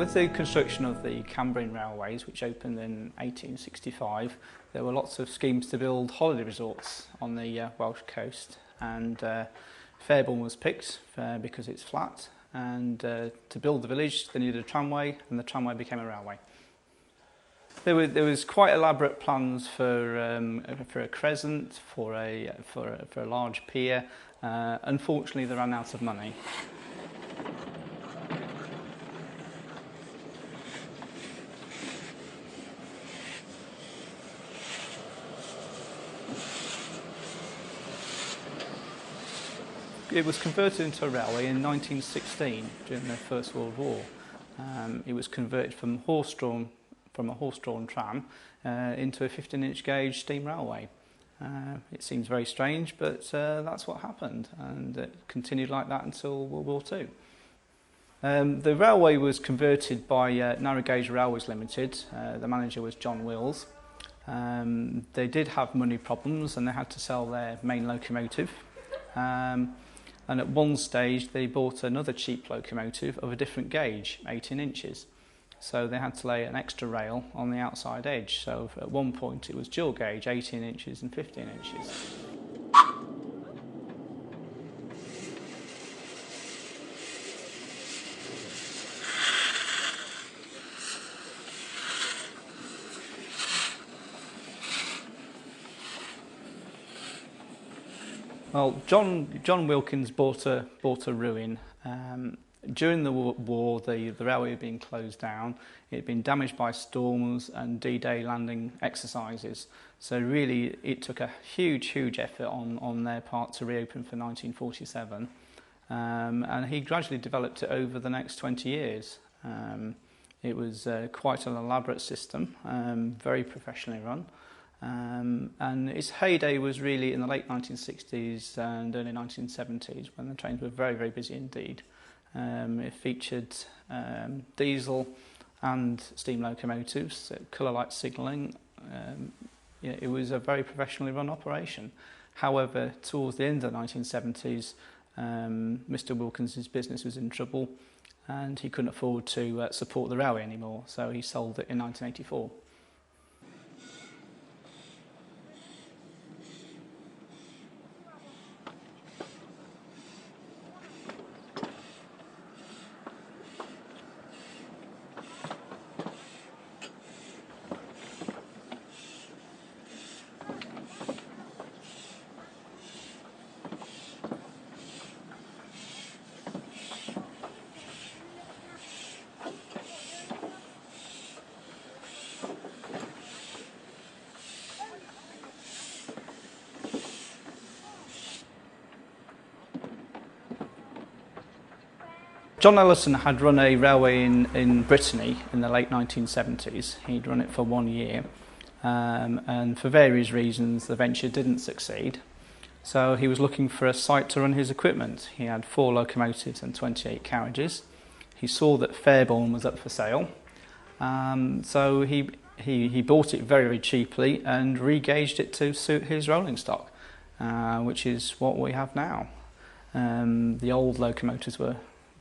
With the construction of the Cambrian railways, which opened in 1865, there were lots of schemes to build holiday resorts on the Welsh coast, and Fairborne was picked because it's flat, and to build the village they needed a tramway, and the tramway became a railway. There was quite elaborate plans for a crescent, for a large pier. Unfortunately, they ran out of money. It was converted into a railway in 1916 during the First World War. It was converted from a horse-drawn tram into a 15-inch gauge steam railway. It seems very strange, but that's what happened, and it continued like that until World War II. The railway was converted by Narrow Gauge Railways Limited. The manager was John Wills. They did have money problems and they had to sell their main locomotive. And at one stage they bought another cheap locomotive of a different gauge, 18 inches. So they had to lay an extra rail on the outside edge. So at one point it was dual gauge, 18 inches and 15 inches. Well, John Wilkins bought a ruin. During the war, the railway had been closed down. It had been damaged by storms and D-Day landing exercises. So really, it took a huge effort on their part to reopen for 1947. And he gradually developed it over the next 20 years. It was quite an elaborate system, very professionally run. And its heyday was really in the late 1960s and early 1970s, when the trains were very busy indeed. It featured diesel and steam locomotives, colour light signalling. It was a very professionally run operation. However, towards the end of the 1970s, Mr. Wilkins' business was in trouble and he couldn't afford to support the railway anymore, so he sold it in 1984. John Ellison had run a railway in Brittany in the late 1970s. He'd run it for 1 year, and for various reasons the venture didn't succeed. So he was looking for a site to run his equipment. He had 4 locomotives and 28 carriages. He saw that Fairborne was up for sale, so he bought it very cheaply and re-gauged it to suit his rolling stock, which is what we have now. The old locomotives were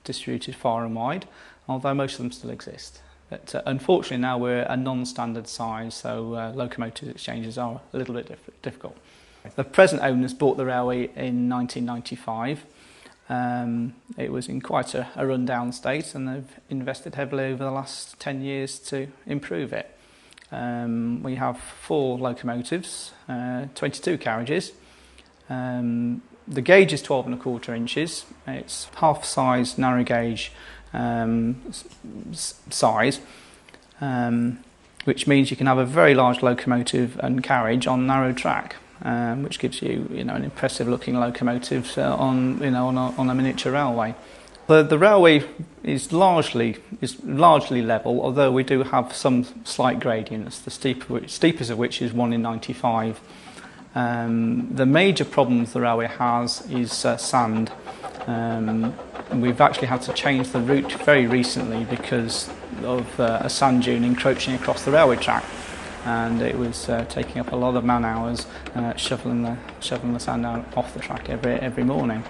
distributed far and wide, although most of them still exist. But unfortunately now we're a non-standard size, so locomotive exchanges are a little bit difficult. The present owners bought the railway in 1995. It was in quite a run-down state, and they've invested heavily over the last 10 years to improve it. We have 4 locomotives, 22 carriages. The gauge is 12¼ inches. It's half-size narrow gauge size, which means you can have a very large locomotive and carriage on narrow track, which gives you, an impressive-looking locomotive on a miniature railway. The railway is largely level, although we do have some slight gradients. The steepest of which is 1 in 95. The major problems the railway has is sand. We've actually had to change the route very recently because of a sand dune encroaching across the railway track, and it was taking up a lot of man hours shoveling the sand out off the track every morning.